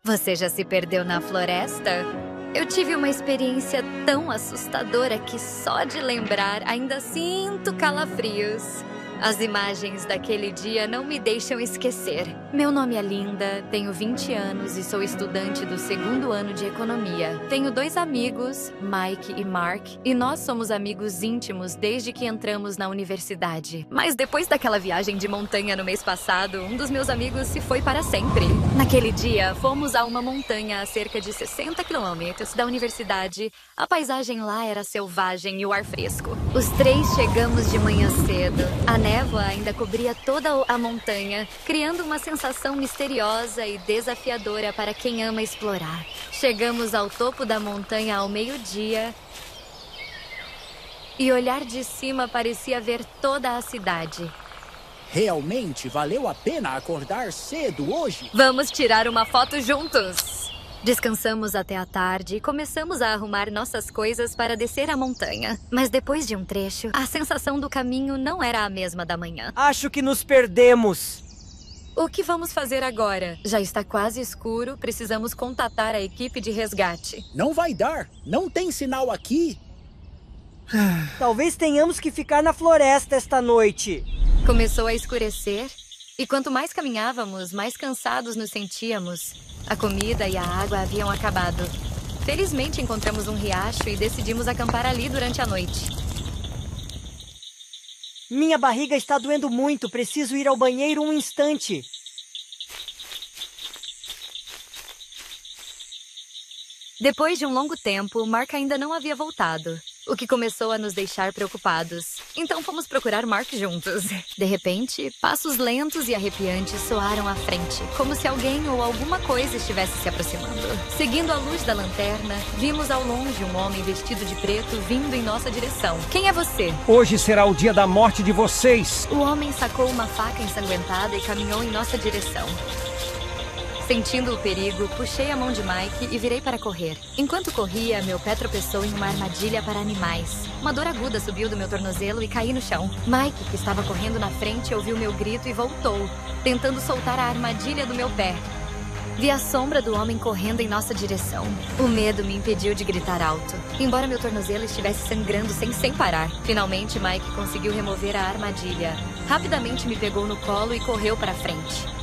Você já se perdeu na floresta? Eu tive uma experiência tão assustadora que só de lembrar ainda sinto calafrios. As imagens daquele dia não me deixam esquecer. Meu nome é Linda, tenho 20 anos e sou estudante do 2º ano de economia. Tenho 2 amigos, Mike e Mark, e nós somos amigos íntimos desde que entramos na universidade. Mas depois daquela viagem de montanha no mês passado, um dos meus amigos se foi para sempre. Naquele dia, fomos a uma montanha a cerca de 60 quilômetros da universidade. A paisagem lá era selvagem e o ar fresco. Os 3 chegamos de manhã cedo. A névoa ainda cobria toda a montanha, criando uma sensação misteriosa e desafiadora para quem ama explorar. Chegamos ao topo da montanha ao meio-dia e olhar de cima parecia ver toda a cidade. Realmente valeu a pena acordar cedo hoje? Vamos tirar uma foto juntos! Descansamos até a tarde e começamos a arrumar nossas coisas para descer a montanha. Mas depois de um trecho, a sensação do caminho não era a mesma da manhã. Acho que nos perdemos. O que vamos fazer agora? Já está quase escuro, precisamos contatar a equipe de resgate. Não vai dar, não tem sinal aqui. Talvez tenhamos que ficar na floresta esta noite. Começou a escurecer e quanto mais caminhávamos, mais cansados nos sentíamos. A comida e a água haviam acabado. Felizmente encontramos um riacho e decidimos acampar ali durante a noite. Minha barriga está doendo muito, preciso ir ao banheiro um instante. Depois de um longo tempo, Mark ainda não havia voltado, o que começou a nos deixar preocupados. Então fomos procurar Mark juntos. De repente, passos lentos e arrepiantes soaram à frente, como se alguém ou alguma coisa estivesse se aproximando. Seguindo a luz da lanterna, vimos ao longe um homem vestido de preto vindo em nossa direção. Quem é você? Hoje será o dia da morte de vocês. O homem sacou uma faca ensanguentada e caminhou em nossa direção. Sentindo o perigo, puxei a mão de Mike e virei para correr. Enquanto corria, meu pé tropeçou em uma armadilha para animais. Uma dor aguda subiu do meu tornozelo e caí no chão. Mike, que estava correndo na frente, ouviu meu grito e voltou, tentando soltar a armadilha do meu pé. Vi a sombra do homem correndo em nossa direção. O medo me impediu de gritar alto, embora meu tornozelo estivesse sangrando sem parar. Finalmente, Mike conseguiu remover a armadilha. Rapidamente me pegou no colo e correu para frente.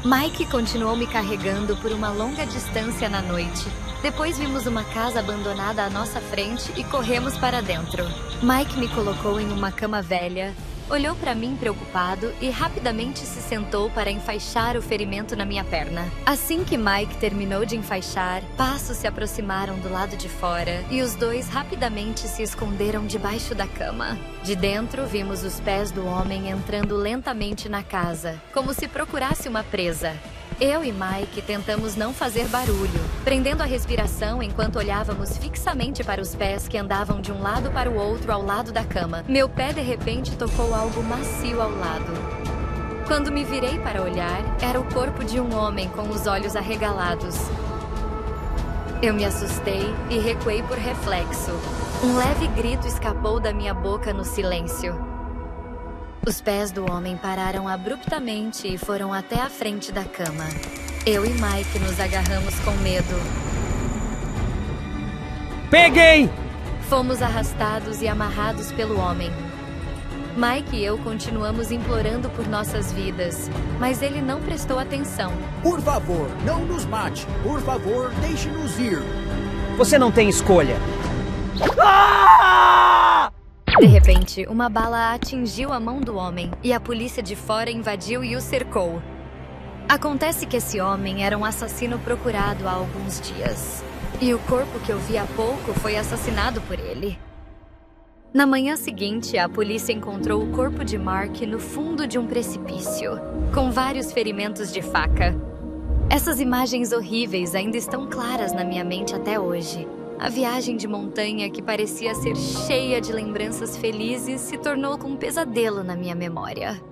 Mike continuou me carregando por uma longa distância na noite. Depois vimos uma casa abandonada à nossa frente e corremos para dentro. Mike me colocou em uma cama velha, olhou para mim preocupado e rapidamente se sentou para enfaixar o ferimento na minha perna. Assim que Mike terminou de enfaixar, passos se aproximaram do lado de fora e os 2 rapidamente se esconderam debaixo da cama. De dentro, vimos os pés do homem entrando lentamente na casa, como se procurasse uma presa. Eu e Mike tentamos não fazer barulho, prendendo a respiração enquanto olhávamos fixamente para os pés que andavam de um lado para o outro ao lado da cama. Meu pé de repente tocou algo macio ao lado. Quando me virei para olhar, era o corpo de um homem com os olhos arregalados. Eu me assustei e recuei por reflexo. Um leve grito escapou da minha boca no silêncio. Os pés do homem pararam abruptamente e foram até a frente da cama. Eu e Mike nos agarramos com medo. Peguei! Fomos arrastados e amarrados pelo homem. Mike e eu continuamos implorando por nossas vidas, mas ele não prestou atenção. Por favor, não nos mate. Por favor, deixe-nos ir. Você não tem escolha. De repente, uma bala atingiu a mão do homem e a polícia de fora invadiu e o cercou. Acontece que esse homem era um assassino procurado há alguns dias. E o corpo que eu vi há pouco foi assassinado por ele. Na manhã seguinte, a polícia encontrou o corpo de Mark no fundo de um precipício, com vários ferimentos de faca. Essas imagens horríveis ainda estão claras na minha mente até hoje. A viagem de montanha, que parecia ser cheia de lembranças felizes, se tornou um pesadelo na minha memória.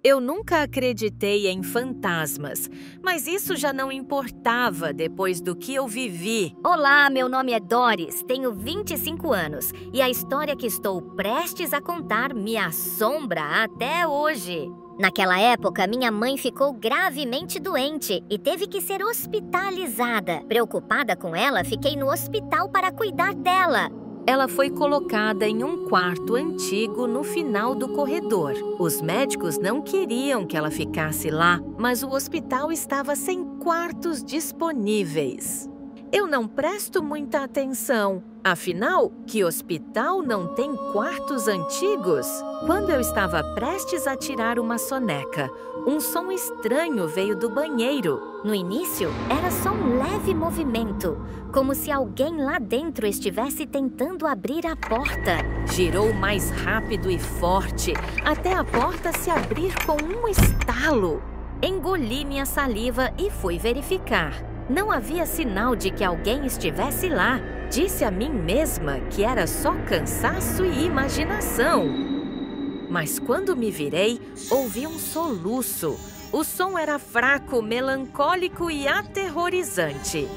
Eu nunca acreditei em fantasmas, mas isso já não importava depois do que eu vivi. Olá, meu nome é Doris, tenho 25 anos e a história que estou prestes a contar me assombra até hoje. Naquela época, minha mãe ficou gravemente doente e teve que ser hospitalizada. Preocupada com ela, fiquei no hospital para cuidar dela. Ela foi colocada em um quarto antigo no final do corredor. Os médicos não queriam que ela ficasse lá, mas o hospital estava sem quartos disponíveis. Eu não presto muita atenção. Afinal, que hospital não tem quartos antigos? Quando eu estava prestes a tirar uma soneca, um som estranho veio do banheiro. No início, era só um leve movimento, como se alguém lá dentro estivesse tentando abrir a porta. Girou mais rápido e forte, até a porta se abrir com um estalo. Engoli minha saliva e fui verificar. Não havia sinal de que alguém estivesse lá. Disse a mim mesma que era só cansaço e imaginação. Mas quando me virei, ouvi um soluço. O som era fraco, melancólico e aterrorizante.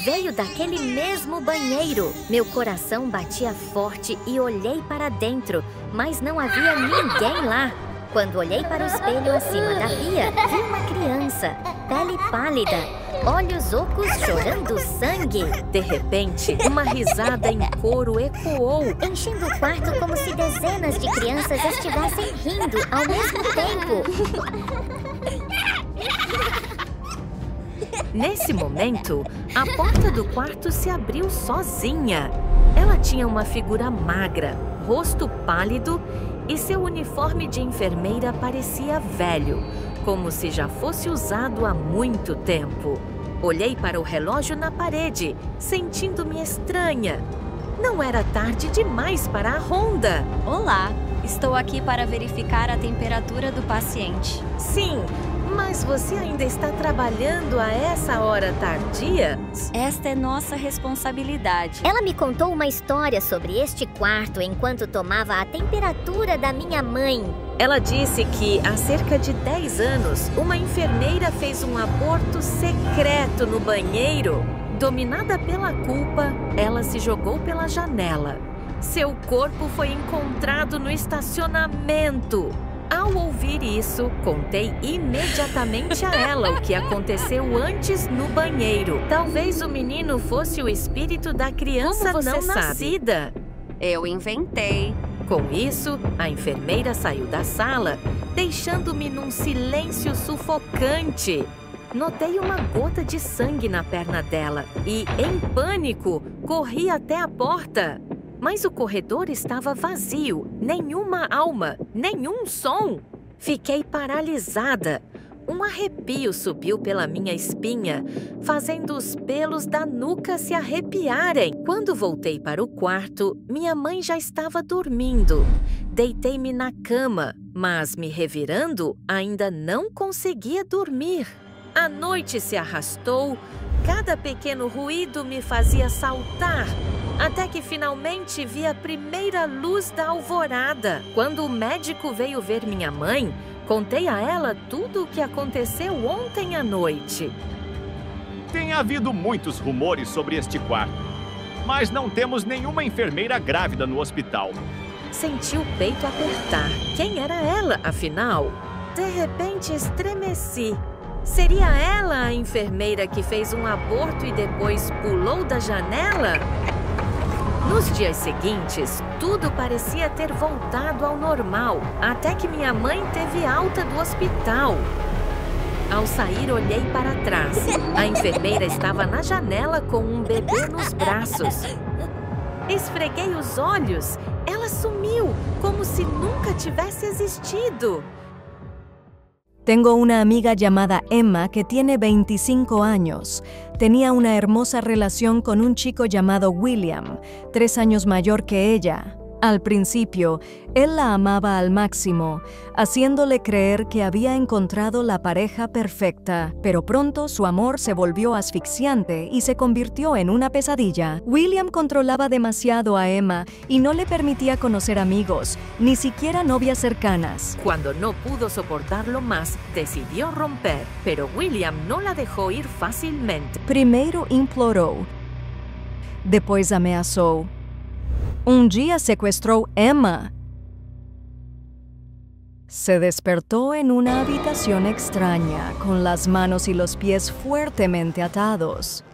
Veio daquele mesmo banheiro. Meu coração batia forte e olhei para dentro, mas não havia ninguém lá. Quando olhei para o espelho acima da pia, vi uma criança, pele pálida, olhos ocos chorando sangue. De repente, uma risada em coro ecoou, enchendo o quarto como se dezenas de crianças estivessem rindo ao mesmo tempo. Nesse momento, a porta do quarto se abriu sozinha. Ela tinha uma figura magra, rosto pálido e seu uniforme de enfermeira parecia velho, como se já fosse usado há muito tempo. Olhei para o relógio na parede, sentindo-me estranha. Não era tarde demais para a ronda. Olá, estou aqui para verificar a temperatura do paciente. Sim, mas você ainda está trabalhando a essa hora tardia? Esta é nossa responsabilidade. Ela me contou uma história sobre este quarto enquanto tomava a temperatura da minha mãe. Ela disse que há cerca de 10 anos, uma enfermeira fez um aborto secreto no banheiro. Dominada pela culpa, ela se jogou pela janela. Seu corpo foi encontrado no estacionamento. Ao ouvir isso, contei imediatamente a ela o que aconteceu antes no banheiro. Talvez o menino fosse o espírito da criança não nascida. Eu inventei. Com isso, a enfermeira saiu da sala, deixando-me num silêncio sufocante. Notei uma gota de sangue na perna dela e, em pânico, corri até a porta. Mas o corredor estava vazio, nenhuma alma, nenhum som. Fiquei paralisada. Um arrepio subiu pela minha espinha, fazendo os pelos da nuca se arrepiarem. Quando voltei para o quarto, minha mãe já estava dormindo. Deitei-me na cama, mas me revirando, ainda não conseguia dormir. A noite se arrastou, cada pequeno ruído me fazia saltar. Até que finalmente vi a primeira luz da alvorada. Quando o médico veio ver minha mãe, contei a ela tudo o que aconteceu ontem à noite. Tem havido muitos rumores sobre este quarto, mas não temos nenhuma enfermeira grávida no hospital. Senti o peito apertar. Quem era ela, afinal? De repente estremeci. Seria ela a enfermeira que fez um aborto e depois pulou da janela? Nos dias seguintes, tudo parecia ter voltado ao normal, até que minha mãe teve alta do hospital. Ao sair, olhei para trás. A enfermeira estava na janela com um bebê nos braços. Esfreguei os olhos. Ela sumiu, como se nunca tivesse existido. Tengo una amiga llamada Emma que tiene 25 años. Tenía una hermosa relación con un chico llamado William, 3 años mayor que ella. Al principio, él la amaba al máximo, haciéndole creer que había encontrado la pareja perfecta, pero pronto su amor se volvió asfixiante y se convirtió en una pesadilla. William controlaba demasiado a Emma y no le permitía conocer amigos, ni siquiera novias cercanas. Cuando no pudo soportarlo más, decidió romper, pero William no la dejó ir fácilmente. Primero imploró, después ameazó. Un día secuestró Emma. Se despertó en una habitación extraña, con las manos y los pies fuertemente atados.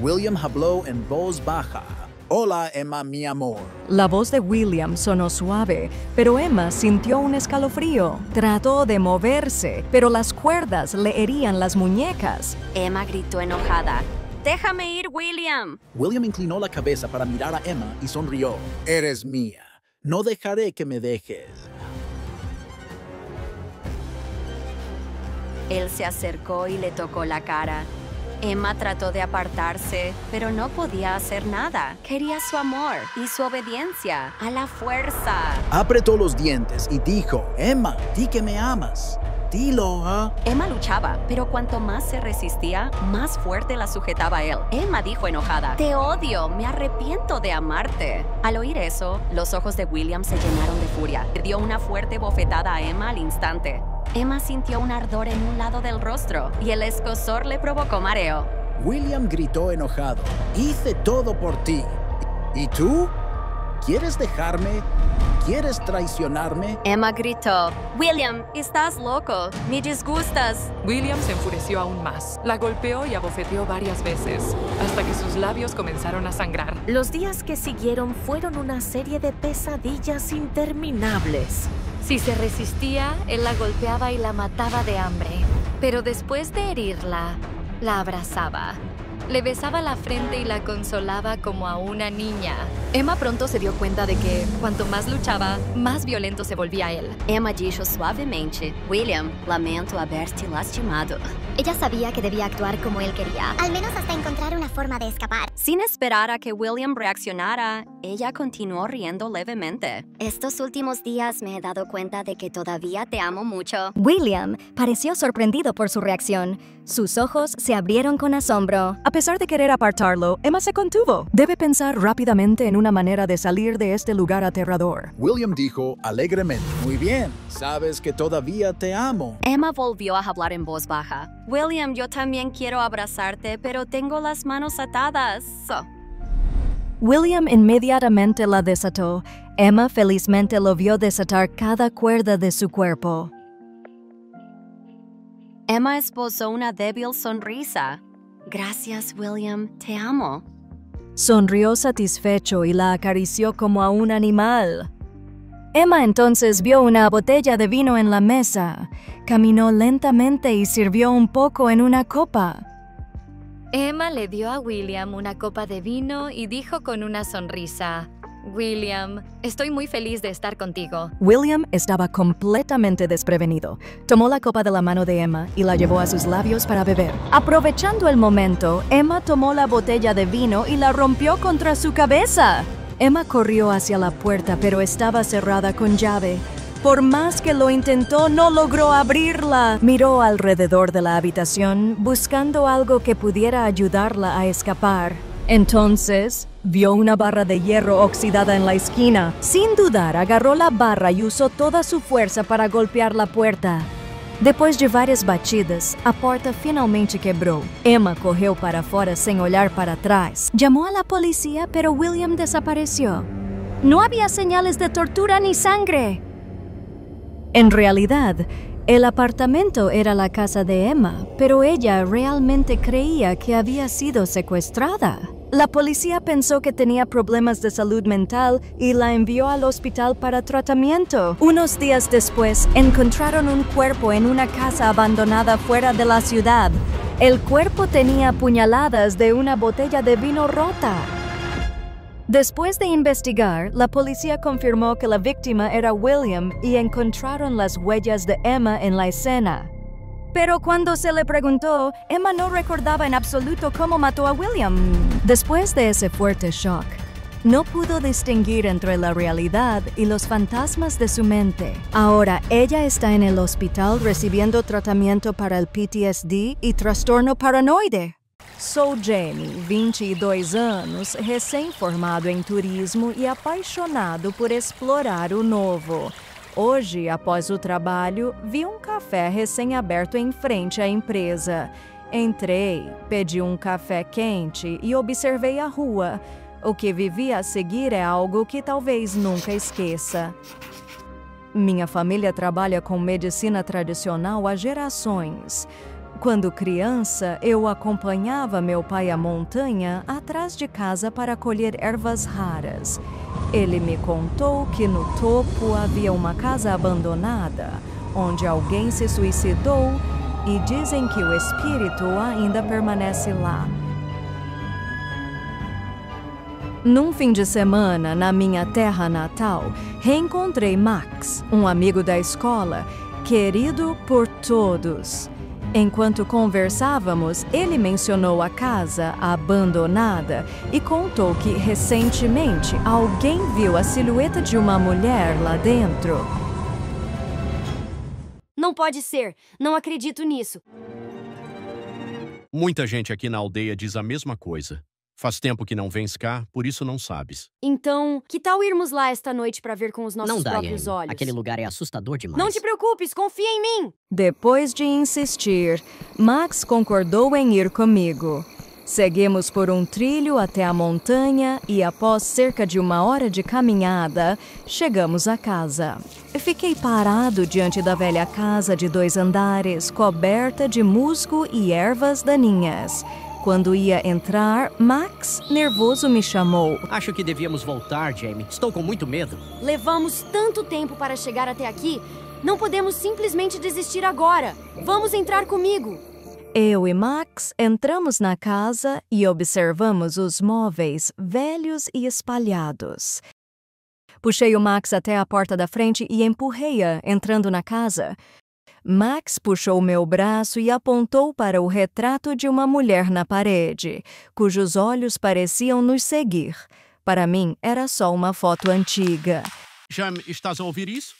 William habló en voz baja. Hola, Emma, mi amor. La voz de William sonó suave, pero Emma sintió un escalofrío. Trató de moverse, pero las cuerdas le herían las muñecas. Emma gritó enojada. ¡Déjame ir, William! William inclinó la cabeza para mirar a Emma y sonrió. Eres mía. No dejaré que me dejes. Él se acercó y le tocó la cara. Emma trató de apartarse, pero no podía hacer nada. Quería su amor y su obediencia, a la fuerza. Apretó los dientes y dijo, Emma, di que me amas. Dilo, ¿ah? Emma luchaba, pero cuanto más se resistía, más fuerte la sujetaba él. Emma dijo enojada, te odio, me arrepiento de amarte. Al oír eso, los ojos de William se llenaron de furia. Dio una fuerte bofetada a Emma al instante. Emma sintió un ardor en un lado del rostro y el escozor le provocó mareo. William gritó enojado. Hice todo por ti. ¿Y tú? ¿Quieres dejarme? ¿Quieres traicionarme? Emma gritó, William, estás loco, me disgustas. William se enfureció aún más. La golpeó y abofeteó varias veces, hasta que sus labios comenzaron a sangrar. Los días que siguieron fueron una serie de pesadillas interminables. Si se resistía, él la golpeaba y la mataba de hambre. Pero después de herirla, la abrazaba. Le besaba la frente y la consolaba como a una niña. Emma pronto se dio cuenta de que, cuanto más luchaba, más violento se volvía él. Emma dijo suavemente, William, lamento haberte lastimado. Ella sabía que debía actuar como él quería, al menos hasta encontrar una forma de escapar. Sin esperar a que William reaccionara, ella continuó riendo levemente. Estos últimos días me he dado cuenta de que todavía te amo mucho. William pareció sorprendido por su reacción. Sus ojos se abrieron con asombro. A pesar de querer apartarlo, Emma se contuvo. Debe pensar rápidamente en una manera de salir de este lugar aterrador. William dijo alegremente. Muy bien, sabes que todavía te amo. Emma volvió a hablar en voz baja. William, yo también quiero abrazarte, pero tengo las manos atadas. William inmediatamente la desató. Emma felizmente lo vio desatar cada cuerda de su cuerpo. Emma esbozó una débil sonrisa. Gracias, William, te amo. Sonrió satisfecho y la acarició como a un animal. Emma entonces vio una botella de vino en la mesa. Caminó lentamente y sirvió un poco en una copa. Emma le dio a William una copa de vino y dijo con una sonrisa, William, estoy muy feliz de estar contigo. William estaba completamente desprevenido. Tomó la copa de la mano de Emma y la llevó a sus labios para beber. Aprovechando el momento, Emma tomó la botella de vino y la rompió contra su cabeza. Emma corrió hacia la puerta, pero estaba cerrada con llave. Por más que lo intentó, no logró abrirla. Miró alrededor de la habitación, buscando algo que pudiera ayudarla a escapar. Entonces, vio una barra de hierro oxidada en la esquina. Sin dudar, agarró la barra y usó toda su fuerza para golpear la puerta. Después de varias batidas, a porta finalmente quebró. Emma corrió para fora sin olhar para atrás. Llamó a la policía, pero William desapareció. No había señales de tortura ni sangre. En realidad, el apartamento era la casa de Emma, pero ella realmente creía que había sido secuestrada. La policía pensó que tenía problemas de salud mental y la envió al hospital para tratamiento. Unos días después, encontraron un cuerpo en una casa abandonada fuera de la ciudad. El cuerpo tenía puñaladas de una botella de vino rota. Después de investigar, la policía confirmó que la víctima era William y encontraron las huellas de Emma en la escena. Pero cuando se le preguntó, Emma no recordaba en absoluto cómo mató a William. Después de ese fuerte shock, no pudo distinguir entre la realidad y los fantasmas de su mente. Ahora ella está en el hospital recibiendo tratamiento para el PTSD y trastorno paranoide. Sou Jamie, 22 anos, recém-formado em turismo e apaixonado por explorar o novo. Hoje, após o trabalho, vi um café recém-aberto em frente à empresa. Entrei, pedi um café quente e observei a rua. O que vivi a seguir é algo que talvez nunca esqueça. Minha família trabalha com medicina tradicional há gerações. Quando criança, eu acompanhava meu pai à montanha atrás de casa para colher ervas raras. Ele me contou que no topo havia uma casa abandonada, onde alguém se suicidou, e dizem que o espírito ainda permanece lá. Num fim de semana, na minha terra natal, reencontrei Max, um amigo da escola, querido por todos. Enquanto conversávamos, ele mencionou a casa abandonada e contou que, recentemente, alguém viu a silhueta de uma mulher lá dentro. Não pode ser! Não acredito nisso! Muita gente aqui na aldeia diz a mesma coisa. Faz tempo que não vens cá, por isso não sabes. Então, que tal irmos lá esta noite para ver com os nossos próprios olhos? Aquele lugar é assustador demais. Não te preocupes, confia em mim! Depois de insistir, Max concordou em ir comigo. Seguimos por um trilho até a montanha e, após cerca de 1 hora de caminhada, chegamos à casa. Fiquei parado diante da velha casa de 2 andares, coberta de musgo e ervas daninhas. Quando ia entrar, Max, nervoso, me chamou. Acho que devíamos voltar, Jamie. Estou com muito medo. Levamos tanto tempo para chegar até aqui. Não podemos simplesmente desistir agora. Vamos entrar comigo. Eu e Max entramos na casa e observamos os móveis velhos e espalhados. Puxei o Max até a porta da frente e empurrei-a, entrando na casa. Max puxou meu braço e apontou para o retrato de uma mulher na parede, cujos olhos pareciam nos seguir. Para mim, era só uma foto antiga. Jam, estás a ouvir isso?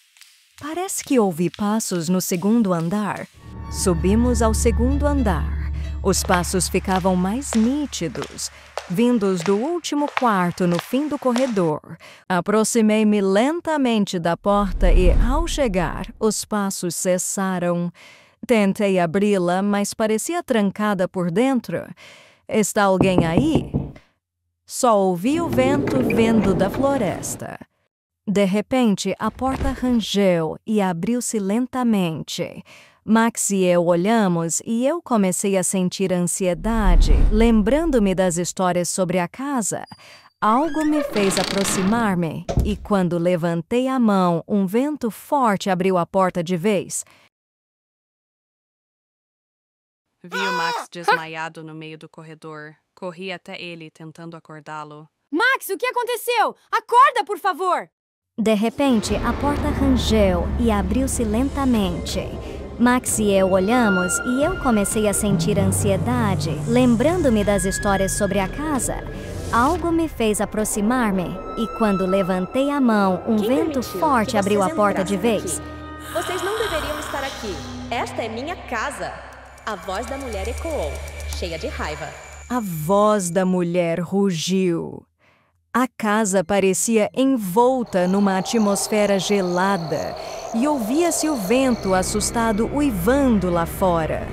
Parece que ouvi passos no 2º andar. Subimos ao 2º andar. Os passos ficavam mais nítidos, vindos do último quarto no fim do corredor. Aproximei-me lentamente da porta e, ao chegar, os passos cessaram. Tentei abri-la, mas parecia trancada por dentro. Está alguém aí? Só ouvi o vento vindo da floresta. De repente, a porta rangeu e abriu-se lentamente. Max e eu olhamos e eu comecei a sentir ansiedade, lembrando-me das histórias sobre a casa. Algo me fez aproximar-me e, quando levantei a mão, um vento forte abriu a porta de vez. Vi o Max desmaiado no meio do corredor. Corri até ele, tentando acordá-lo. Max, o que aconteceu? Acorda, por favor! De repente, a porta rangeu e abriu-se lentamente. Max e eu olhamos e eu comecei a sentir ansiedade, lembrando-me das histórias sobre a casa. Algo me fez aproximar-me e, quando levantei a mão, um vento forte abriu a porta de vez. Vocês não deveriam estar aqui. Esta é minha casa. A voz da mulher ecoou, cheia de raiva. A voz da mulher rugiu. A casa parecia envolta numa atmosfera gelada e ouvia-se o vento assustado uivando lá fora.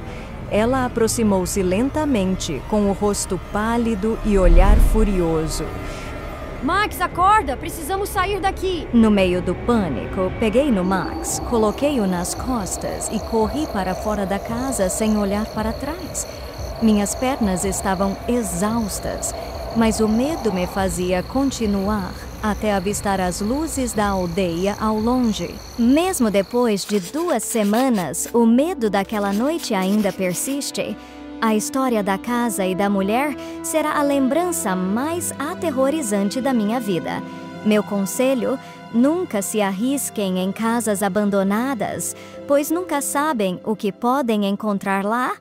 Ela aproximou-se lentamente, com o rosto pálido e olhar furioso. Max, acorda! Precisamos sair daqui! No meio do pânico, peguei no Max, coloquei-o nas costas e corri para fora da casa sem olhar para trás. Minhas pernas estavam exaustas, mas o medo me fazia continuar até avistar as luzes da aldeia ao longe. Mesmo depois de 2 semanas, o medo daquela noite ainda persiste. A história da casa e da mulher será a lembrança mais aterrorizante da minha vida. Meu conselho: nunca se arrisquem em casas abandonadas, pois nunca sabem o que podem encontrar lá